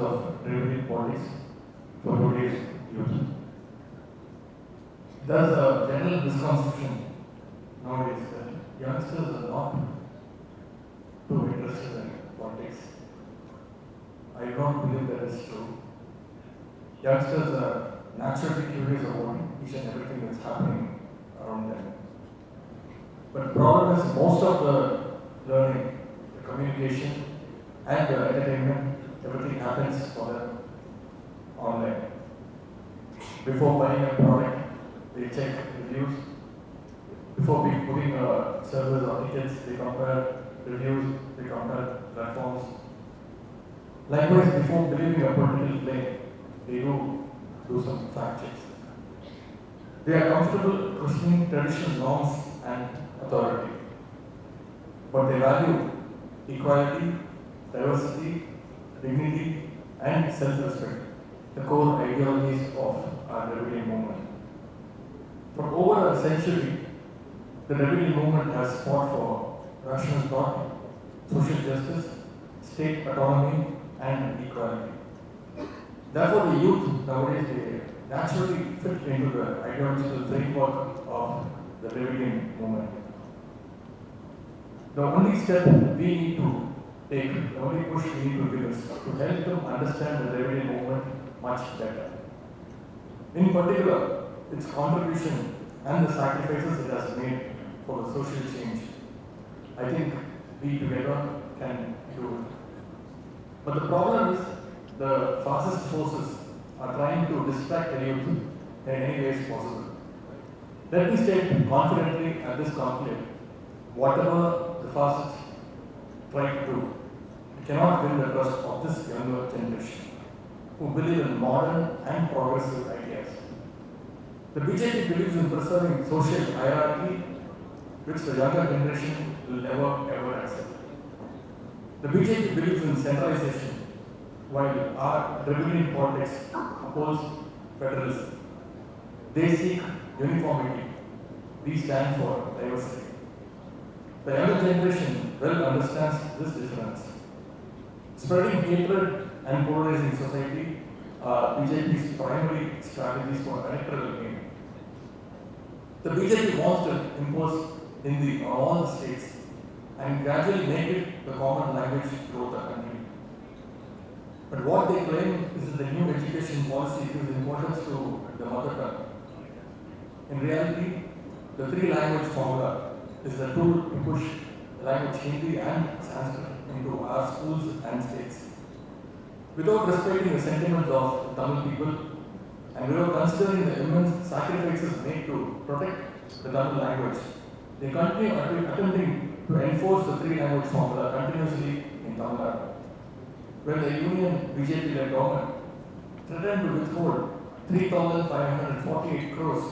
of revenue politics for today's youth. There's a general misconception nowadays that youngsters are not too interested in politics. I don't believe that is true. Youngsters are naturally curious about each and everything that's happening around them. But the problem is most of the learning, the communication, and the entertainment, everything happens for them online. Before buying a product, they check reviews. Before booking servers or tickets, they compare reviews, they compare platforms. Likewise, before believing a political claim, they do some fact checks. They are comfortable questioning traditional norms and authority, but they value equality, diversity, dignity, and self-respect, the core ideologies of our rebellion movement. For over a century, the rebellion movement has fought for rational thought, social justice, state autonomy, and equality. Therefore, the youth nowadays they naturally fit into the ideological framework of the rebellion movement. The only step we need to take, the only push we need to give is to help them understand the rebellion movement much better. In particular, its contribution and the sacrifices it has made for the social change. I think we together can do it. But the problem is the fascist forces are trying to distract the youth in any ways possible. Let me state confidently at this conclave, whatever the fascists try to do, it cannot win the trust of this younger generation who believe in modern and progressive ideas. The BJP believes in preserving social hierarchy, which the younger generation will never ever accept. The BJP believes in centralization, while our rebellion politics oppose federalism. They seek uniformity. We stand for diversity. The younger generation well understands this difference. Spreading hatred and polarizing society are BJP's primary strategies for electoral gain. The BJP wants to impose Hindi on all the states and gradually make it the common language throughout the country. But what they claim is that the new education policy gives importance to the mother tongue. In reality, the three-language formula is the tool to push language Hindi and Sanskrit into our schools and states. Without respecting the sentiments of Tamil people and without considering the immense sacrifices made to protect the Tamil language, they continue attempting to enforce the three-language formula continuously in Tamil Nadu. When the Union BJP-led government threatened to withhold 3,548 crores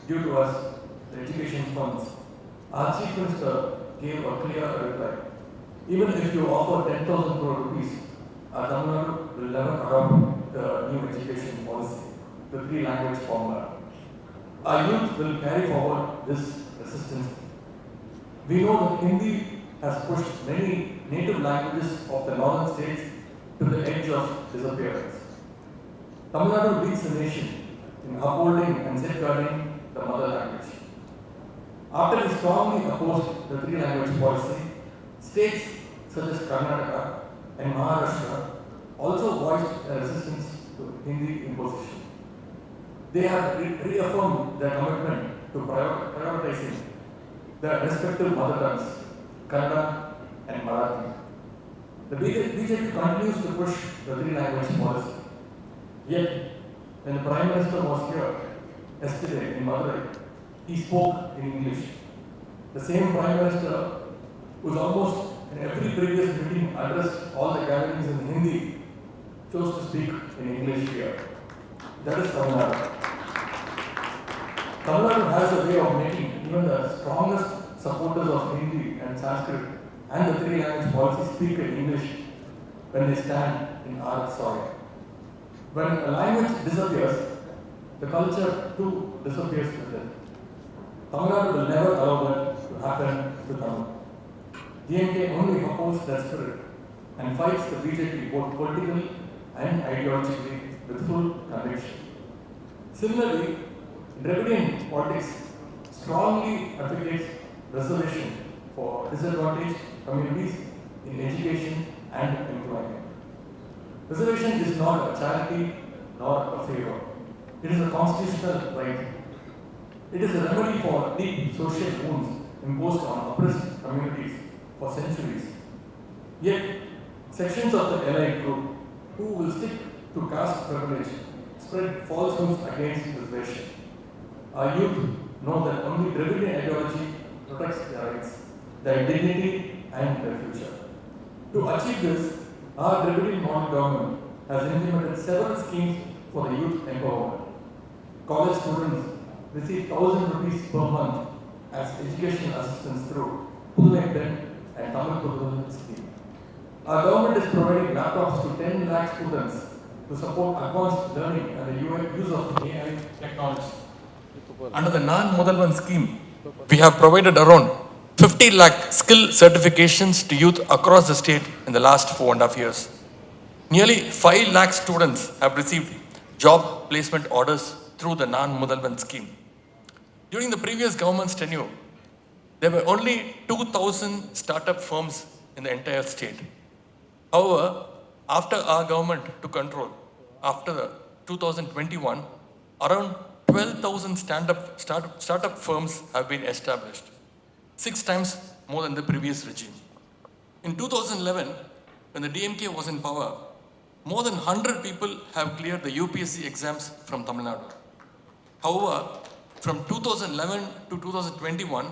due to us, the education funds, our Chief Minister gave a clear reply. Even if you offer 10,000 crore rupees, our Tamil Nadu will never adopt the new education policy, the three-language formula. Our youth will carry forward this resistance. We know that Hindi has pushed many native languages of the northern states to the edge of disappearance. Tamil Nadu leads the nation in upholding and safeguarding the mother language. After we strongly opposed the three-language policy, states such as Karnataka and Maharashtra also voiced their resistance to Hindi imposition. They have reaffirmed their commitment to prioritizing their respective mother tongues, Kannada and Marathi. The BJP continues to push the three-language policy. Yet, when the Prime Minister was here yesterday in Madurai, he spoke in English. The same Prime Minister who's almost in every previous meeting addressed all the gatherings in Hindi chose to speak in English here. That is Tamil Nadu. Tamil Nadu has a way of making even the strongest supporters of Hindi and Sanskrit and the three-language policy speak in English when they stand in our soil. When a language disappears, the culture too disappears with it. Tamil Nadu will never allow that to happen to Tamil. DMK only opposes that spirit and fights the BJP both politically and ideologically with full conviction. Similarly, Dravidian politics strongly advocates reservation for disadvantaged communities in education and employment. Reservation is not a charity nor a favor. It is a constitutional right. It is a remedy for deep social wounds imposed on oppressed communities for centuries. Yet, sections of the allied group who will stick to caste privilege spread falsehoods against reservation. Our youth know that only Dravidian ideology protects their rights, their dignity, and their future. To achieve this, our Dravidian model government has implemented several schemes for the youth empowerment. College students receive 1,000 rupees per month as education assistance through Puduvai Pen and Tamil Puduvai scheme. Our government is providing laptops to 10 lakh students to support advanced learning and the use of AI technology. Under the Non-Mudalvan scheme, we have provided around 50 lakh skill certifications to youth across the state in the last 4.5 years. Nearly 5 lakh students have received job placement orders through the Non-Mudalvan scheme. During the previous government's tenure, there were only 2,000 startup firms in the entire state. However, after our government took control, after 2021, around 12,000 startup firms have been established, 6 times more than the previous regime. In 2011, when the DMK was in power, more than 100 people have cleared the UPSC exams from Tamil Nadu. However, from 2011 to 2021,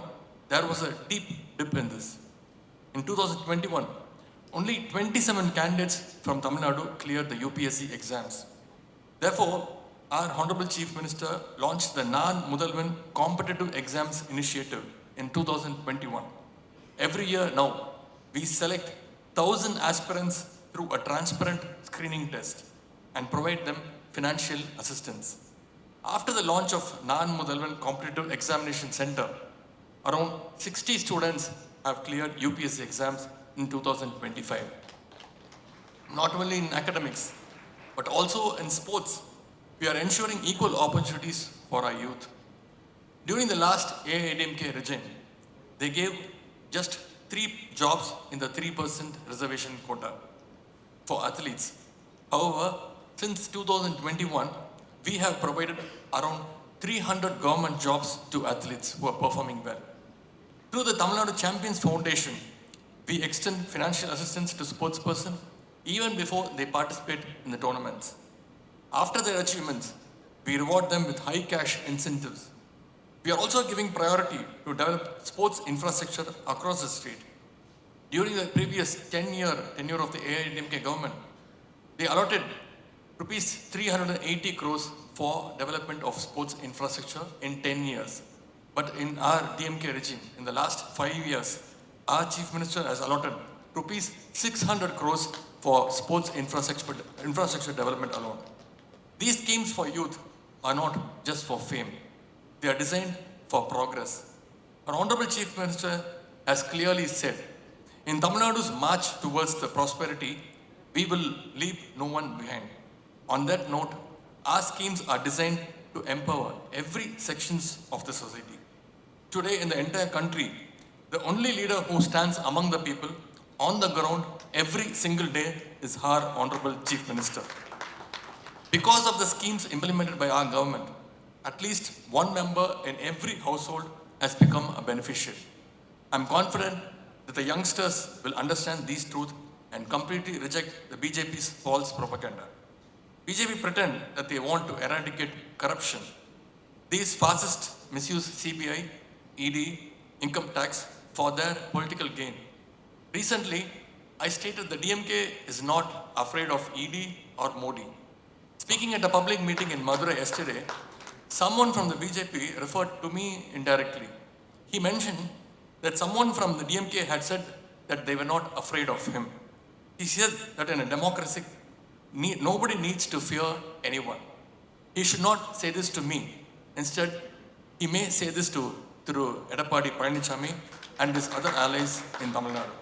there was a deep dip in this. In 2021, only 27 candidates from Tamil Nadu cleared the UPSC exams. Therefore, our Honorable Chief Minister launched the Non-Mudalvan Competitive Exams Initiative in 2021. Every year now, we select 1,000 aspirants through a transparent screening test and provide them financial assistance. After the launch of Non-Mudalvan Competitive Examination Center, around 60 students have cleared UPSC exams in 2025. Not only in academics, but also in sports, we are ensuring equal opportunities for our youth. During the last AIADMK regime, they gave just 3 jobs in the 3% reservation quota for athletes. However, since 2021, we have provided around 300 government jobs to athletes who are performing well. Through the Tamil Nadu Champions Foundation, we extend financial assistance to sportspersons even before they participate in the tournaments. After their achievements, we reward them with high cash incentives. We are also giving priority to develop sports infrastructure across the state. During the previous 10-year tenure of the AIADMK government, they allotted rupees 380 crores for development of sports infrastructure in 10 years. But in our DMK regime, in the last 5 years, our Chief Minister has allotted rupees 600 crores for sports infrastructure development alone. These schemes for youth are not just for fame. They are designed for progress. Our Honorable Chief Minister has clearly said, in Tamil Nadu's march towards the prosperity, we will leave no one behind. On that note, our schemes are designed to empower every sections of the society. Today in the entire country, the only leader who stands among the people on the ground every single day is our Honorable Chief Minister. Because of the schemes implemented by our government, at least one member in every household has become a beneficiary. I'm confident that the youngsters will understand these truths and completely reject the BJP's false propaganda. BJP pretend that they want to eradicate corruption. These fascists misuse CBI, ED, income tax for their political gain. Recently, I stated the DMK is not afraid of ED or Modi. Speaking at a public meeting in Madurai yesterday, someone from the BJP referred to me indirectly. He mentioned that someone from the DMK had said that they were not afraid of him. He said that in a democracy, nobody needs to fear anyone. He should not say this to me. Instead, he may say this through Edappadi Palanichami and his other allies in Tamil Nadu.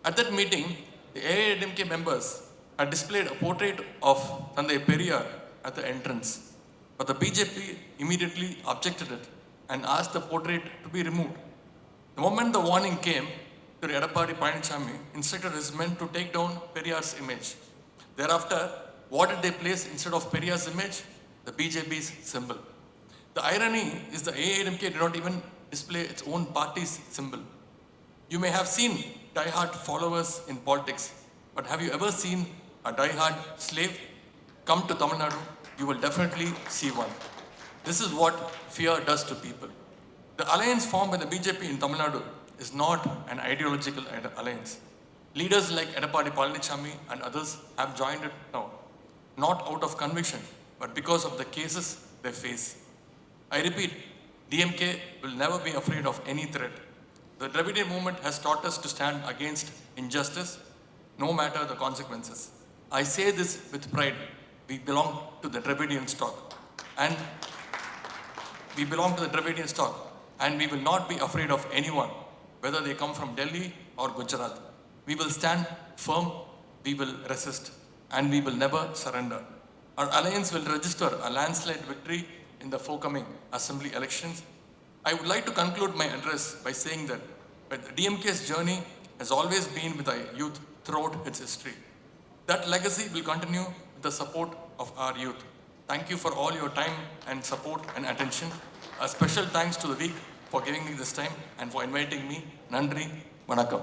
At that meeting, the AIADMK members had displayed a portrait of Thandai Periyar at the entrance, but the BJP immediately objected it and asked the portrait to be removed. The moment the warning came, to Edapadi Panichami instructed his men to take down Periyar's image. Thereafter, what did they place instead of Periyar's image? The BJP's symbol. The irony is the AIMK did not even display its own party's symbol. You may have seen die-hard followers in politics, but have you ever seen a die-hard slave? Come to Tamil Nadu, you will definitely see one. This is what fear does to people. The alliance formed by the BJP in Tamil Nadu is not an ideological alliance. Leaders like Edapadi Palanichami and others have joined it now, not out of conviction, but because of the cases they face. I repeat, DMK will never be afraid of any threat. The Dravidian movement has taught us to stand against injustice, no matter the consequences. I say this with pride. We belong to the Dravidian stock. And we belong to the Dravidian stock. And we will not be afraid of anyone, whether they come from Delhi or Gujarat. We will stand firm, we will resist, and we will never surrender. Our alliance will register a landslide victory in the forthcoming assembly elections. I would like to conclude my address by saying that DMK's journey has always been with the youth throughout its history. That legacy will continue with the support of our youth. Thank you for all your time and support and attention. A special thanks to the week for giving me this time and for inviting me. Nandri, Vanakkam.